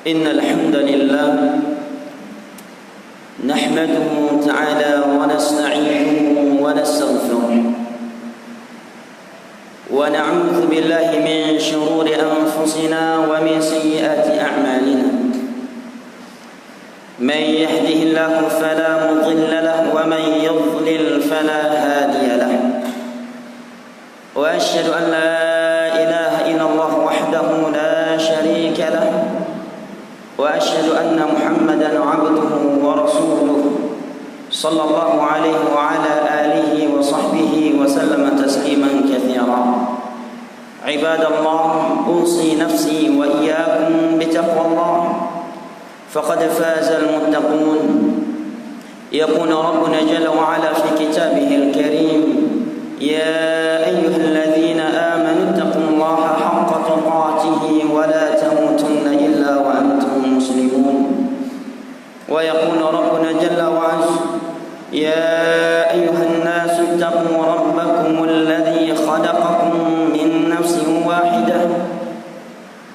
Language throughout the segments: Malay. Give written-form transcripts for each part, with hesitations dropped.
إن الحمد لله نحمده تعالى ونستعينه ونستغفره ونعوذ بالله من شرور أنفسنا ومن سيئات أعمالنا من يهده الله فلا مضل له ومن يضلل فلا هادي له وأشهد أن لا إله إلا الله وحده لا شريك له وأشهد أن محمدا عبده ورسوله صلى الله عليه وعلى آله وصحبه وسلم تسليما كثيرا عباد الله أوصي نفسي وإياكم بتقوى الله فقد فاز المتقون يقول ربنا جل وعلا في كتابه الكريم يا أيها الذين آمنوا اتقوا الله حق تقاته ولا تموتن إلا وأنتم مسلمون ويقول ربنا جل وعلا يا أيها الناس اتقوا ربكم الذي خلقكم من نفس واحدة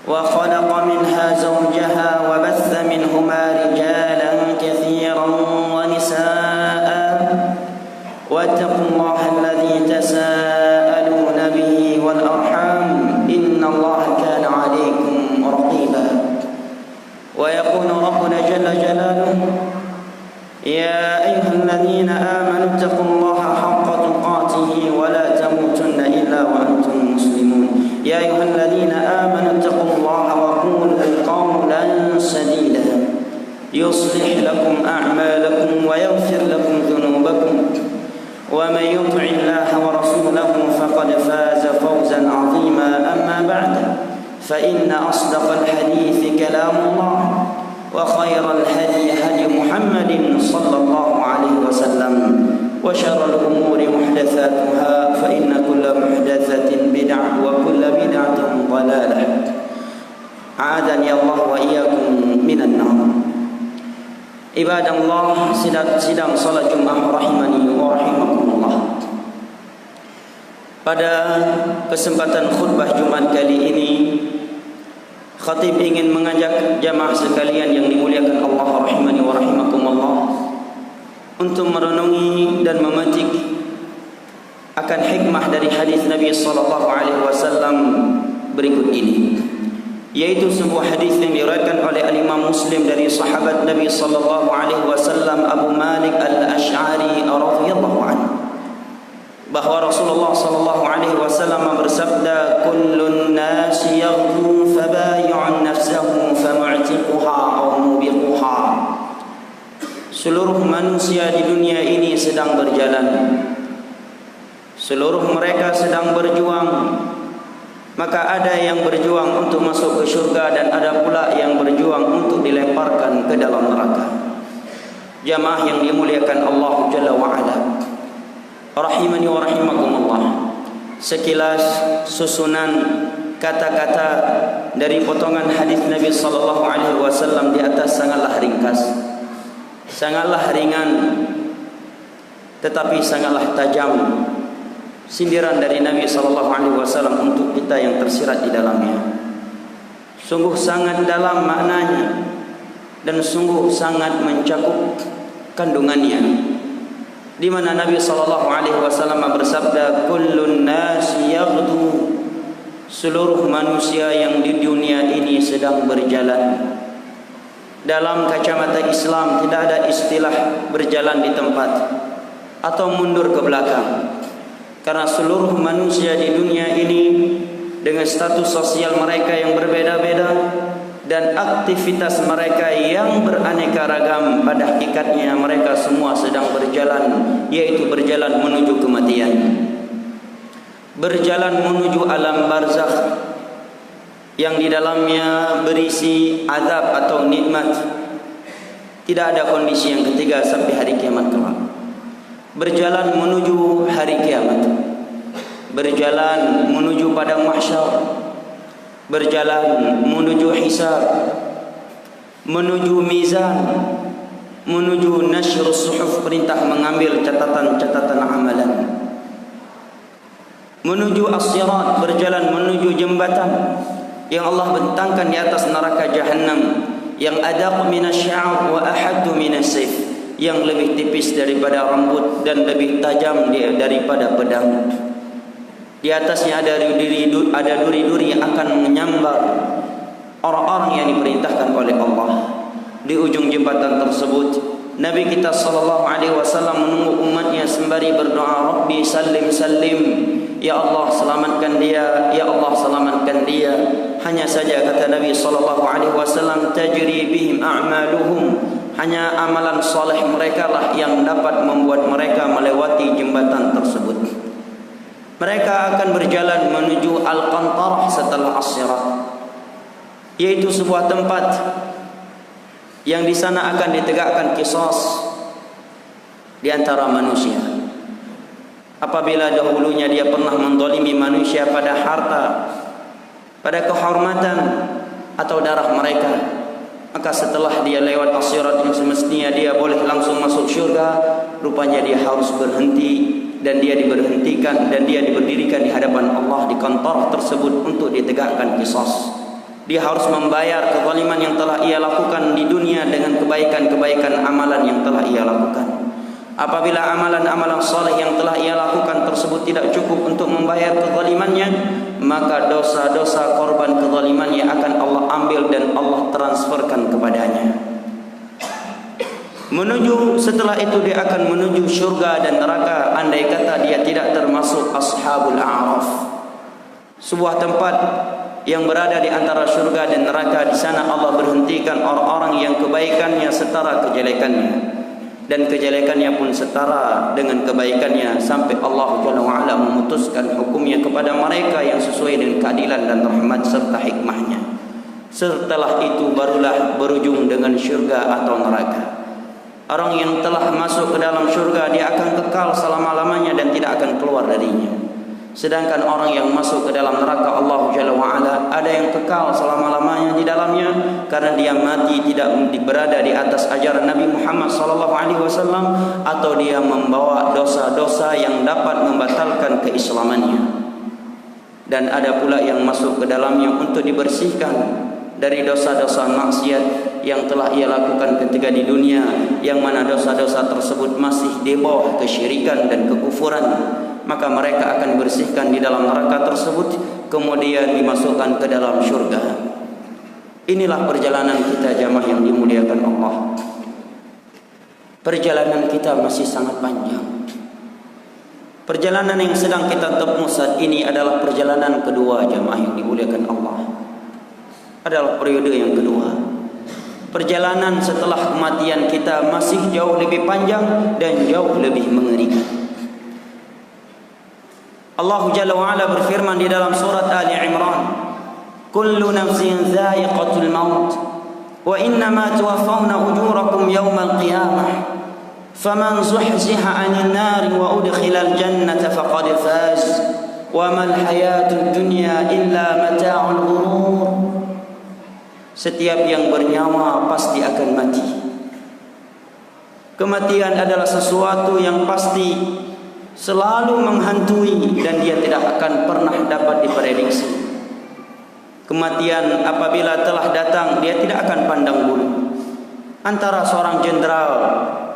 وخلق منها زوجها وبث منهما رجالا كثيرا ونساء واتقوا الله الذي تساءلون به والأرحام إن الله كان عليكم رقيبا ويقول ربنا جل جلاله يا أيها الذين آمنوا اتقوا الله حق تقاته ولا تموتن إلا وأنتم مسلمون يا أيها الذين آمنوا اتقوا الله وقولوا قولا سديدا يصلح لكم أعمالكم ويغفر لكم ذنوبكم ومن يطع الله ورسوله فقد فاز فوزا عظيما أما بعد فإن أصدق الحديث كلام الله وخير الهدي هدي محمد صلى الله عليه وسلم وشر الأمور محدثاتها فإن كل محدثة بدعة وكل بدعة ضلالة أعاذني الله وإياكم من النار عباد الله sidang salat Jumat rahimani wa rahimakumullah. Pada kesempatan khutbah Jumat kali ini, khatib ingin mengajak jamaah sekalian yang dimuliakan Allah rahimani wa rahimakumullah untuk merenungi dan memetik akan hikmah dari hadis Nabi sallallahu alaihi wasallam berikut ini, yaitu sebuah hadis yang diriwayatkan oleh Imam Muslim dari sahabat Nabi sallallahu alaihi wasallam Abu Malik Al-Asy'ari radhiyallahu anhu, bahwa Rasulullah sallallahu alaihi wasallam bersabda, kullun nasi yaghdu fabayi'un nafsahu famu'tiquha aw mubiquha. Seluruh manusia di dunia ini sedang berjalan, seluruh mereka sedang berjuang, maka ada yang berjuang untuk masuk ke syurga dan ada pula yang berjuang untuk dilemparkan ke dalam neraka. Jamaah yang dimuliakan Allah Jalla wa'ala, rahimani wa rahimakumullah, sekilas susunan kata-kata dari potongan hadis Nabi sallallahu alaihi wasallam di atas sangatlah ringkas, sangatlah ringan, tetapi sangatlah tajam sindiran dari Nabi sallallahu alaihi wasallam untuk kita yang tersirat di dalamnya. Sungguh sangat dalam maknanya dan sungguh sangat mencakup kandungannya, di mana Nabi sallallahu alaihi wasallam bersabda, kullun nasi yaghdu, seluruh manusia yang di dunia ini sedang berjalan. Dalam kacamata Islam tidak ada istilah berjalan di tempat atau mundur ke belakang, karena seluruh manusia di dunia ini dengan status sosial mereka yang berbeda-beda dan aktivitas mereka yang beraneka ragam, pada hakikatnya mereka semua sedang berjalan, yaitu berjalan menuju kematian, berjalan menuju alam barzakh yang di dalamnya berisi azab atau nikmat. Tidak ada kondisi yang ketiga sampai hari kiamat kelak. Berjalan menuju hari kiamat, berjalan menuju padang mahsyar, berjalan menuju hisab, menuju mizan, menuju nashrus suhuf, perintah mengambil catatan-catatan amalan, menuju as-sirat, berjalan menuju jembatan yang Allah bentangkan di atas neraka Jahannam, yang adaq minasy-sya'r wa ahaddu minas-sayf, yang lebih tipis daripada rambut dan lebih tajam daripada pedang. Di atasnya ada duri-duri yang akan menyambar orang-orang yang diperintahkan oleh Allah. Di ujung jembatan tersebut, Nabi kita sallallahu alaihi wasallam menunggu umatnya sembari berdoa, Rabbi sallim sallim, ya Allah selamatkan dia, ya Allah selamatkan dia. Hanya saja kata Nabi sallallahu alaihi wasallam, tajri bihim a'maluhum, hanya amalan soleh mereka lah yang dapat membuat mereka melewati jembatan tersebut. Mereka akan berjalan menuju Al-Qantarah setelah As-Sirat, yaitu sebuah tempat yang di sana akan ditegakkan qisas di antara manusia. Apabila dahulunya dia pernah menzalimi manusia pada harta, pada kehormatan atau darah mereka, maka setelah dia lewat As-Sirat yang semestinya dia boleh langsung masuk syurga, rupanya dia harus berhenti dan dia diberhentikan dan dia diberdirikan di hadapan Allah di kantor tersebut untuk ditegakkan qisas. Dia harus membayar kezaliman yang telah ia lakukan di dunia dengan kebaikan-kebaikan amalan yang telah ia lakukan. Apabila amalan-amalan saleh yang telah ia lakukan tersebut tidak cukup untuk membayar kezalimannya, maka dosa-dosa korban kezalimannya akan Allah ambil dan Allah transferkan kepadanya. Setelah itu dia akan menuju syurga dan neraka, andai kata dia tidak termasuk ashabul a'raf, sebuah tempat yang berada di antara syurga dan neraka. Di sana Allah berhentikan orang-orang yang kebaikannya setara kejelekannya dan kejelekannya pun setara dengan kebaikannya, sampai Allah Jalla wa'ala memutuskan hukumnya kepada mereka yang sesuai dengan keadilan dan rahmat serta hikmahnya. Setelah itu barulah berujung dengan syurga atau neraka. Orang yang telah masuk ke dalam syurga, dia akan kekal selama-lamanya dan tidak akan keluar darinya. Sedangkan orang yang masuk ke dalam neraka, Allah Jalla wa'ala ada yang kekal selama-lamanya di dalamnya karena dia mati tidak berada di atas ajaran Nabi Muhammad SAW, atau dia membawa dosa-dosa yang dapat membatalkan keislamannya. Dan ada pula yang masuk ke dalamnya untuk dibersihkan dari dosa-dosa maksiat yang telah ia lakukan ketika di dunia, yang mana dosa-dosa tersebut masih di bawah kesyirikan dan kekufuran. Maka mereka akan bersihkan di dalam neraka tersebut, kemudian dimasukkan ke dalam syurga. Inilah perjalanan kita jamaah yang dimuliakan Allah. Perjalanan kita masih sangat panjang. Perjalanan yang sedang kita tempuh saat ini adalah perjalanan kedua jamaah yang dimuliakan Allah. Adalah periode yang kedua. Perjalanan setelah kematian kita masih jauh lebih panjang dan jauh lebih mengerikan. Allah Jalla wa'ala berfirman di dalam surat Ali Imran, kullu nafsin dha'iqatul maut wa innama tuwaffawna ujurakum yawmal qiyamah faman zuhziha 'anil nari wa udkhilal jannata faqad faz wa mal hayatud dunya illa mata'ul ghurur. Setiap yang bernyawa pasti akan mati. Kematian adalah sesuatu yang pasti, selalu menghantui, dan dia tidak akan pernah dapat diprediksi. Kematian apabila telah datang, dia tidak akan pandang bulu. Antara seorang jenderal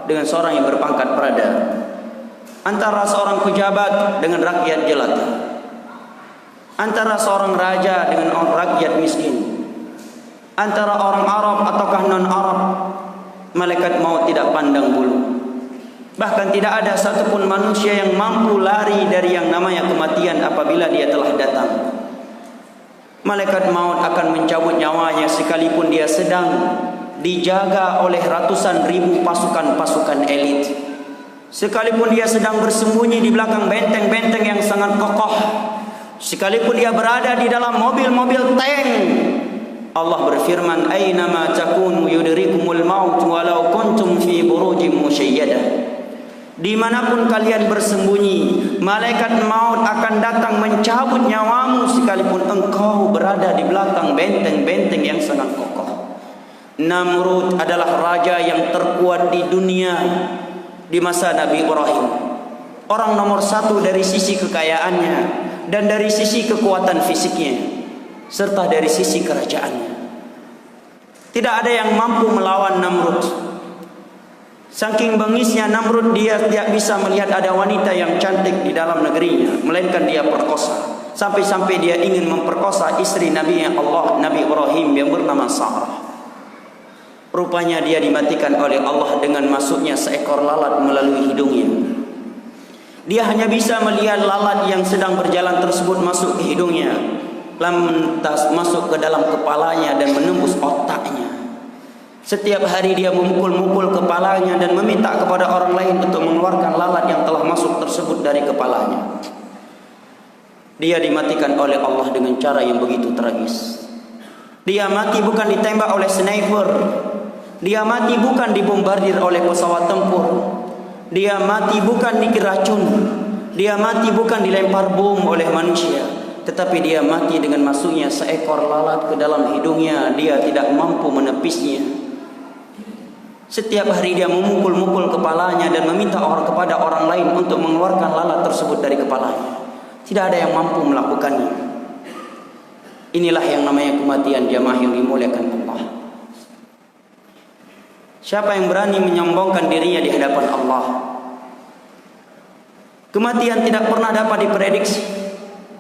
dengan seorang yang berpangkat prada, antara seorang pejabat dengan rakyat jelata, antara seorang raja dengan orang rakyat miskin, antara orang Arab ataukah non-Arab, malaikat maut tidak pandang bulu. Bahkan tidak ada satupun manusia yang mampu lari dari yang namanya kematian apabila dia telah datang. Malaikat maut akan mencabut nyawanya sekalipun dia sedang dijaga oleh ratusan ribu pasukan-pasukan elit. Sekalipun dia sedang bersembunyi di belakang benteng-benteng yang sangat kokoh. Sekalipun dia berada di dalam mobil-mobil tank. Allah berfirman, "Aynama takunu yudrikumul maut walau kuntum fi burujin musyayyadah." Dimanapun kalian bersembunyi, malaikat maut akan datang mencabut nyawamu sekalipun engkau berada di belakang benteng-benteng yang sangat kokoh. Namrud adalah raja yang terkuat di dunia di masa Nabi Ibrahim. Orang nomor satu dari sisi kekayaannya dan dari sisi kekuatan fisiknya, serta dari sisi kerajaannya. Tidak ada yang mampu melawan Namrud. Saking bengisnya Namrud, dia tidak bisa melihat ada wanita yang cantik di dalam negerinya, melainkan dia perkosa. Sampai-sampai dia ingin memperkosa istri Nabi Allah, Nabi Ibrahim yang bernama Sarah. Rupanya dia dimatikan oleh Allah dengan masuknya seekor lalat melalui hidungnya. Dia hanya bisa melihat lalat yang sedang berjalan tersebut masuk ke hidungnya, lantas masuk ke dalam kepalanya dan menembus otaknya. Setiap hari dia memukul-mukul kepalanya dan meminta kepada orang lain untuk mengeluarkan lalat yang telah masuk tersebut dari kepalanya. Dia dimatikan oleh Allah dengan cara yang begitu tragis. Dia mati bukan ditembak oleh sniper. Dia mati bukan dibombardir oleh pesawat tempur. Dia mati bukan diracun. Dia mati bukan dilempar bom oleh manusia, tetapi dia mati dengan masuknya seekor lalat ke dalam hidungnya. Dia tidak mampu menepisnya. Setiap hari dia memukul-mukul kepalanya dan meminta kepada orang lain untuk mengeluarkan lalat tersebut dari kepalanya. Tidak ada yang mampu melakukannya. Inilah yang namanya kematian jamaah yang dimuliakan Allah. Siapa yang berani menyombongkan dirinya di hadapan Allah? Kematian tidak pernah dapat diprediksi.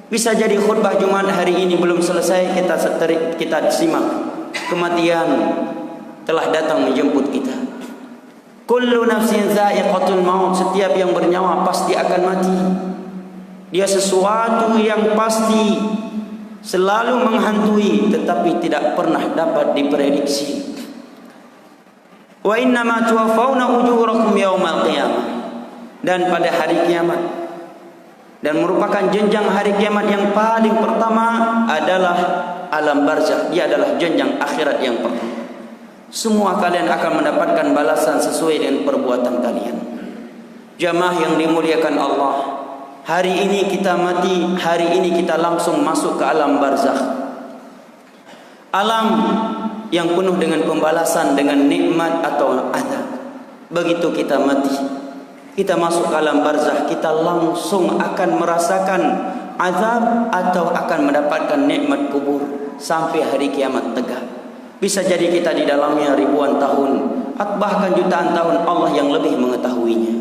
Bisa jadi khutbah Jumat hari ini belum selesai, kita simak. Kematian telah datang menjemput kita. Kullu nafsin za'iqatul maut. Setiap yang bernyawa pasti akan mati. Dia sesuatu yang pasti, selalu menghantui, tetapi tidak pernah dapat diprediksi. Wa innama tuwaffawna ujurakum yaumal qiyamah. Dan pada hari kiamat, dan merupakan jenjang hari kiamat yang paling pertama adalah alam barzakh. Dia adalah jenjang akhirat yang pertama. Semua kalian akan mendapatkan balasan sesuai dengan perbuatan kalian. Jamaah yang dimuliakan Allah, hari ini kita mati, hari ini kita langsung masuk ke alam barzakh. Alam yang penuh dengan pembalasan, dengan nikmat atau azab. Begitu kita mati, kita masuk ke alam barzakh, kita langsung akan merasakan azab atau akan mendapatkan nikmat kubur sampai hari kiamat tegak. Bisa jadi kita di dalamnya ribuan tahun, bahkan jutaan tahun. Allah yang lebih mengetahuinya.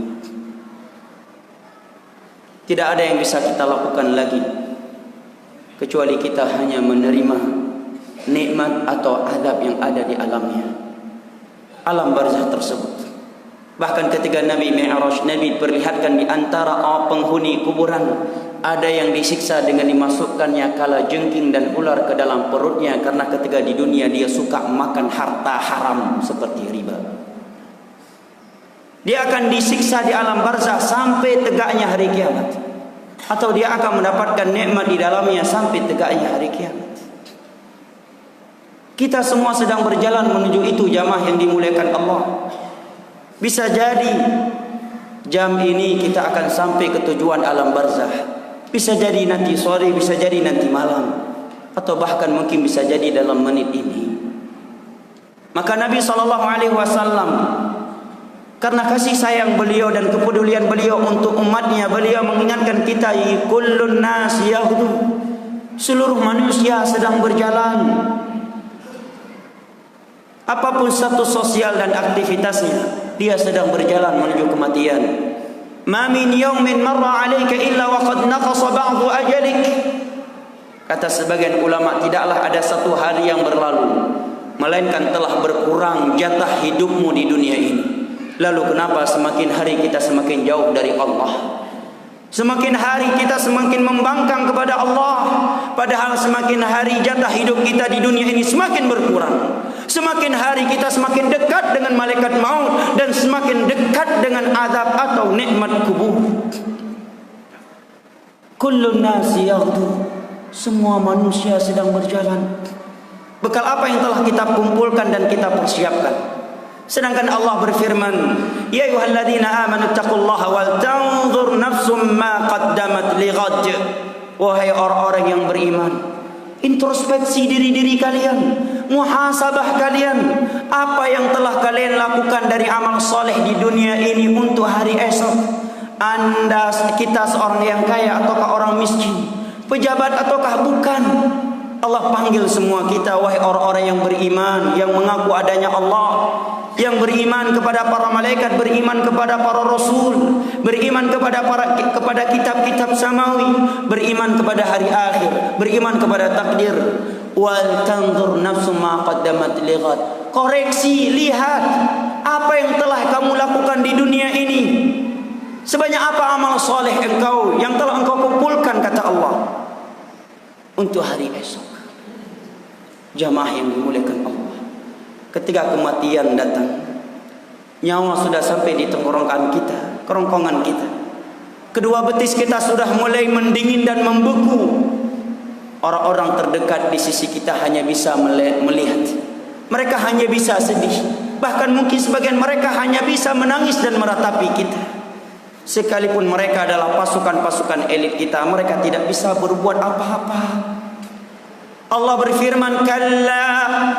Tidak ada yang bisa kita lakukan lagi kecuali kita hanya menerima nikmat atau azab yang ada di alamnya, alam barzakh tersebut. Bahkan ketika Nabi Mi'raj, Nabi perlihatkan di antara penghuni kuburan, ada yang disiksa dengan dimasukkannya kala jengking dan ular ke dalam perutnya, karena ketika di dunia dia suka makan harta haram seperti riba. Dia akan disiksa di alam barzakh sampai tegaknya hari kiamat, atau dia akan mendapatkan nikmat di dalamnya sampai tegaknya hari kiamat. Kita semua sedang berjalan menuju itu, jamaah yang dimuliakan Allah. Bisa jadi jam ini kita akan sampai ke tujuan alam barzakh. Bisa jadi nanti sore, bisa jadi nanti malam, atau bahkan mungkin bisa jadi dalam menit ini. Maka Nabi SAW, karena kasih sayang beliau dan kepedulian beliau untuk umatnya, beliau mengingatkan kita, kullun nas yaghdu. Seluruh manusia sedang berjalan. Apapun status sosial dan aktivitasnya, dia sedang berjalan menuju kematian. Ma min yawmin marra 'alaika illa wa qad naqasa ba'du ajalik. Kata sebagian ulama, tidaklah ada satu hari yang berlalu melainkan telah berkurang jatah hidupmu di dunia ini. Lalu kenapa semakin hari kita semakin jauh dari Allah? Semakin hari kita semakin membangkang kepada Allah, padahal semakin hari jatah hidup kita di dunia ini semakin berkurang. Semakin hari kita semakin dekat dengan malaikat maut dan semakin dekat dengan azab atau nikmat kubur. Kullun nasi yaghdu. Semua manusia sedang berjalan. Bekal apa yang telah kita kumpulkan dan kita persiapkan? Sedangkan Allah berfirman, ya ayyuhalladzina amanu taqullaha wal tanzur nafsum ma qaddamat lighad. Wahai orang-orang yang beriman, introspeksi diri-diri kalian, muhasabah kalian, apa yang telah kalian lakukan dari amal soleh di dunia ini untuk hari esok. Kita seorang yang kaya ataukah orang miskin, pejabat ataukah bukan, Allah panggil semua kita, wahai orang-orang yang beriman, yang mengaku adanya Allah, yang beriman kepada para malaikat, beriman kepada para rasul, beriman kepada kitab-kitab samawi, beriman kepada hari akhir, beriman kepada takdir. Wal tanzur nafsum ma qaddamat lighad. Koreksi, lihat apa yang telah kamu lakukan di dunia ini. Sebanyak apa amal soleh engkau yang telah engkau kumpulkan, kata Allah, untuk hari esok. Jamaah yang dimuliakan Allah, ketika kematian datang, nyawa sudah sampai di tenggorokan kita, kerongkongan kita, kedua betis kita sudah mulai mendingin dan membeku. Orang-orang terdekat di sisi kita hanya bisa melihat, mereka hanya bisa sedih, bahkan mungkin sebagian mereka hanya bisa menangis dan meratapi kita. Sekalipun mereka adalah pasukan-pasukan elit kita, mereka tidak bisa berbuat apa-apa. Allah berfirman, kalla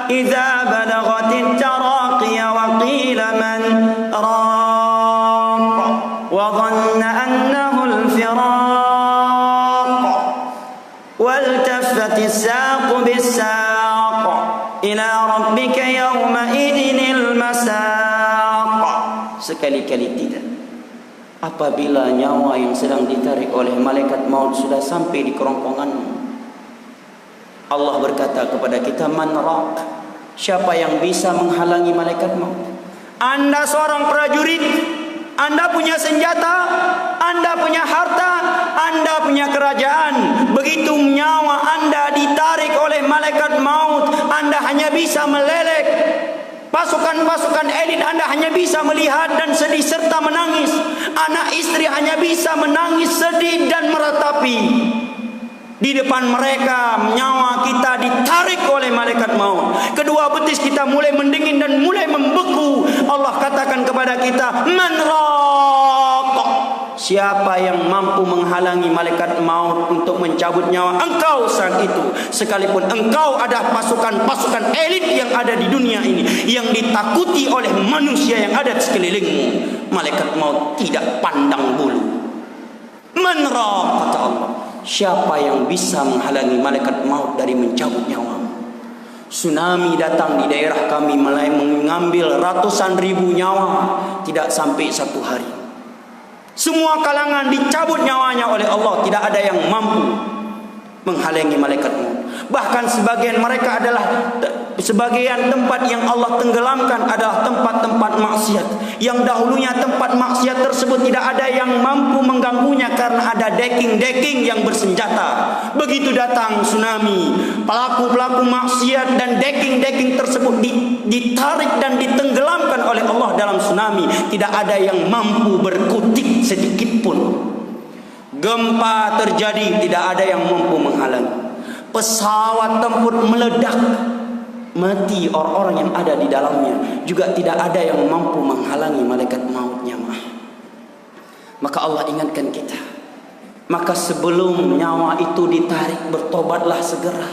idza balaghatit taraqiya wa qila man raq wa dhanna annahu al-firaq wal taffatis saqu bis-saq ila rabbika yawma idinil masaq. Sekali-kali tidak, apabila nyawa yang sedang ditarik oleh malaikat maut sudah sampai di kerongkonganmu, Allah berkata kepada kita, man raq, siapa yang bisa menghalangi malaikat maut? Anda seorang prajurit, Anda punya senjata, Anda punya harta, Anda punya kerajaan. Begitu nyawa Anda ditarik oleh malaikat maut, Anda hanya bisa meleleh. Pasukan-pasukan elit Anda hanya bisa melihat dan sedih serta menangis. Anak istri hanya bisa menangis, sedih dan meratapi. Di depan mereka nyawa kita ditarik oleh malaikat maut. Kedua betis kita mulai mendingin dan mulai membeku. Allah katakan kepada kita, man raq, siapa yang mampu menghalangi malaikat maut untuk mencabut nyawa engkau saat itu. Sekalipun engkau ada pasukan-pasukan elit yang ada di dunia ini, yang ditakuti oleh manusia yang ada di sekelilingmu, malaikat maut tidak pandang bulu. Man raq, kata Allah, siapa yang bisa menghalangi malaikat maut dari mencabut nyawa? Tsunami datang di daerah kami, mulai mengambil ratusan ribu nyawa, tidak sampai satu hari. Semua kalangan dicabut nyawanya oleh Allah, tidak ada yang mampu menghalangi malaikat maut. Bahkan sebagian mereka adalah sebagian tempat yang Allah tenggelamkan adalah tempat-tempat maksiat, yang dahulunya tempat maksiat tersebut tidak ada yang mampu mengganggunya karena ada decking-decking yang bersenjata. Begitu datang tsunami, pelaku-pelaku maksiat dan decking-decking tersebut ditarik dan ditenggelamkan oleh Allah dalam tsunami. Tidak ada yang mampu berkutik sedikit pun. Gempa terjadi, tidak ada yang mampu menghalangi. Pesawat tempur meledak, mati orang-orang yang ada di dalamnya, juga tidak ada yang mampu menghalangi malaikat mautnya. Maka Allah ingatkan kita, maka sebelum nyawa itu ditarik, bertobatlah segera.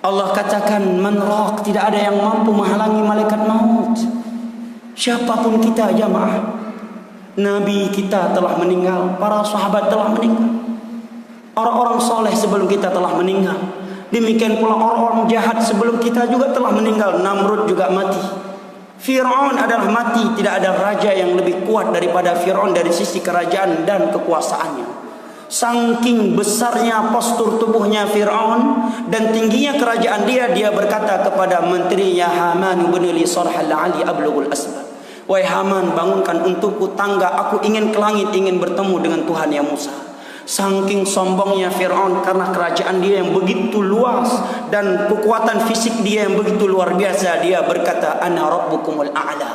Allah katakan, man raq, tidak ada yang mampu menghalangi malaikat maut. Siapapun kita, jamaah, Nabi kita telah meninggal, para sahabat telah meninggal, orang-orang soleh sebelum kita telah meninggal. Demikian pula orang-orang jahat sebelum kita juga telah meninggal. Namrud juga mati, Fir'aun adalah mati. Tidak ada raja yang lebih kuat daripada Fir'aun dari sisi kerajaan dan kekuasaannya. Saking besarnya postur tubuhnya Fir'aun dan tingginya kerajaan dia, dia berkata kepada menterinya, Haman ibn li sarhal ali ablughul asbab, wahai Haman, bangunkan untukku tangga, aku ingin ke langit, ingin bertemu dengan Tuhan yang Musa. Saking sombongnya Fir'aun karena kerajaan dia yang begitu luas dan kekuatan fisik dia yang begitu luar biasa, dia berkata, ana rabbukumul a'la,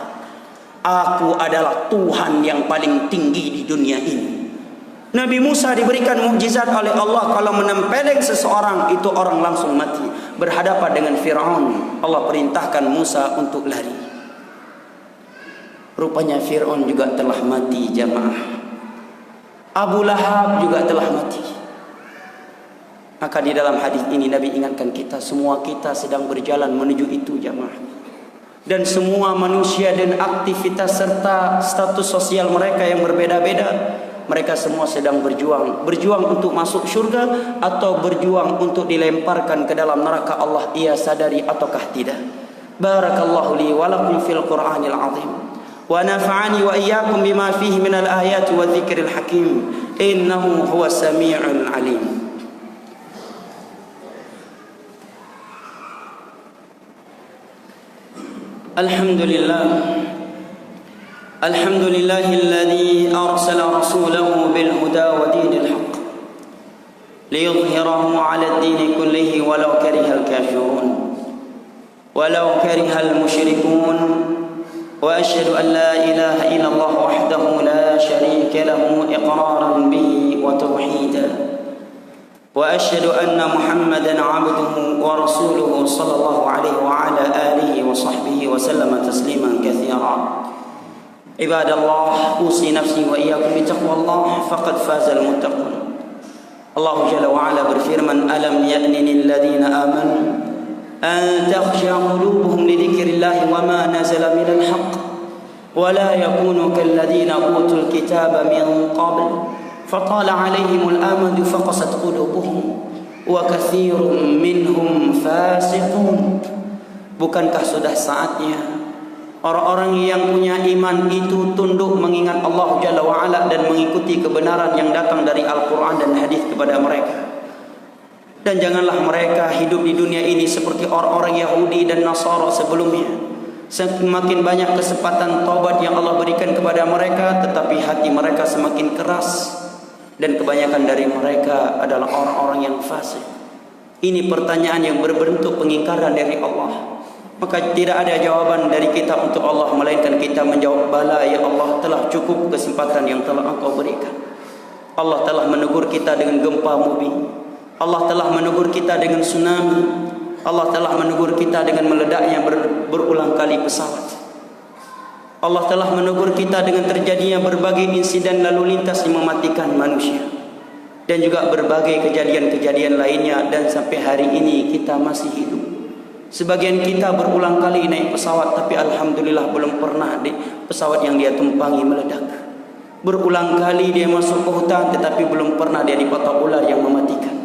aku adalah Tuhan yang paling tinggi di dunia ini. Nabi Musa diberikan mukjizat oleh Allah, kalau menempeleng seseorang itu orang langsung mati. Berhadapan dengan Fir'aun, Allah perintahkan Musa untuk lari. Rupanya Fir'aun juga telah mati, jamaah. Abu Lahab juga telah mati. Maka di dalam hadis ini Nabi ingatkan kita, semua kita sedang berjalan menuju itu, jamaah. Dan semua manusia dan aktivitas serta status sosial mereka yang berbeda-beda mereka semua sedang berjuang untuk masuk syurga atau berjuang untuk dilemparkan ke dalam neraka Allah, ia sadari ataukah tidak. Barakallahu li wa lakum fil Qur'anil azim wa nafa'ani wa iyyakum bima fihi minal ayati wa dzikril hakim innahu huwas sami'ul alim. Alhamdulillahilladzi arsala rasulahu bil huda wa dinil haqq liyudhhirahu 'ala ad-din kullihi walau karihal kafirun walau karihal musyrikun wa asyhadu an la ilaha illallah wahdahu la syarika lahu iqraran bihi wa tauhidan وأشهد أن محمدا عبده ورسوله صلى الله عليه وعلى آله وصحبه وسلم تسليما كثيرا. عباد الله، أوصي نفسي وإياكم بتقوى الله فقد فاز المتقون. الله جل وعلا berfirman, ألم يأن للذين آمنوا أن تخشع قلوبهم لذكر الله وما نزل من الحق ولا يكونوا كالذين أوتوا الكتاب من قبل فطال عليهم الأمد فقست قلوبهم وكثير منهم فاسقون. Bukankah sudah saatnya orang-orang yang punya iman itu tunduk mengingat Allah Jalla wa'ala dan mengikuti kebenaran yang datang dari Al-Quran dan hadis kepada mereka. Dan janganlah mereka hidup di dunia ini seperti orang-orang Yahudi dan Nasara sebelumnya. Semakin banyak kesempatan taubat yang Allah berikan kepada mereka, tetapi hati mereka semakin keras. Dan kebanyakan dari mereka adalah orang-orang yang fasik. Ini pertanyaan yang berbentuk pengingkaran dari Allah. Maka tidak ada jawaban dari kita untuk Allah, melainkan kita menjawab, bala ya Allah, telah cukup kesempatan yang telah Engkau berikan. Allah telah menegur kita dengan gempa bumi. Allah telah menegur kita dengan tsunami. Allah telah menegur kita dengan meledaknya berulang kali pesawat. Allah telah menegur kita dengan terjadinya berbagai insiden lalu lintas yang mematikan manusia. Dan juga berbagai kejadian-kejadian lainnya. Dan sampai hari ini kita masih hidup. Sebagian kita berulang kali naik pesawat, tapi Alhamdulillah belum pernah pesawat yang dia tumpangi meledak. Berulang kali dia masuk ke hutan, tetapi belum pernah dia dipatok ular yang mematikan.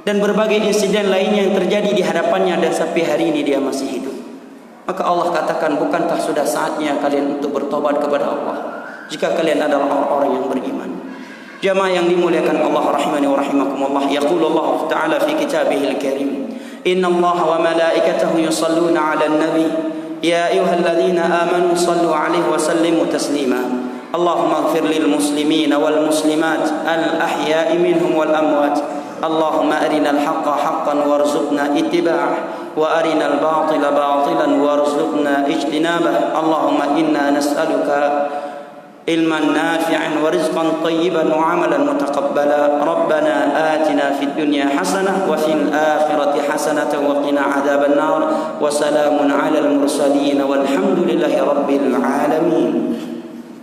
Dan berbagai insiden lainnya yang terjadi di hadapannya, dan sampai hari ini dia masih hidup. Maka Allah katakan, bukankah sudah saatnya kalian untuk bertobat kepada Allah jika kalian adalah orang-orang yang beriman. Jamaah yang dimuliakan Allah rahimani wa rahimakumullah, yaqulullah ta'ala fi kitabihil karim, innallaha wa malaikatahu yusalluna 'alan nabi ya ayyuhalladzina amanu sallu 'alaihi wa sallimu taslima. Allahumma ighfir lil muslimina wal muslimat al ahya'i minhum wal amwat. Allahumma arinal haqqa haqqan warzuqna ittiba'ah wa arinal batila batilan warzuqna ijtinabah. Allahumma inna nas'aluka ilman nafi'an wa rizqan tayyiban wa amalan mutaqabbala. Rabbana atina fid dunya hasanah wa fil akhirati hasanah wa qina adzaban nar. Wa salamun 'alal mursalin walhamdulillahi rabbil alamin.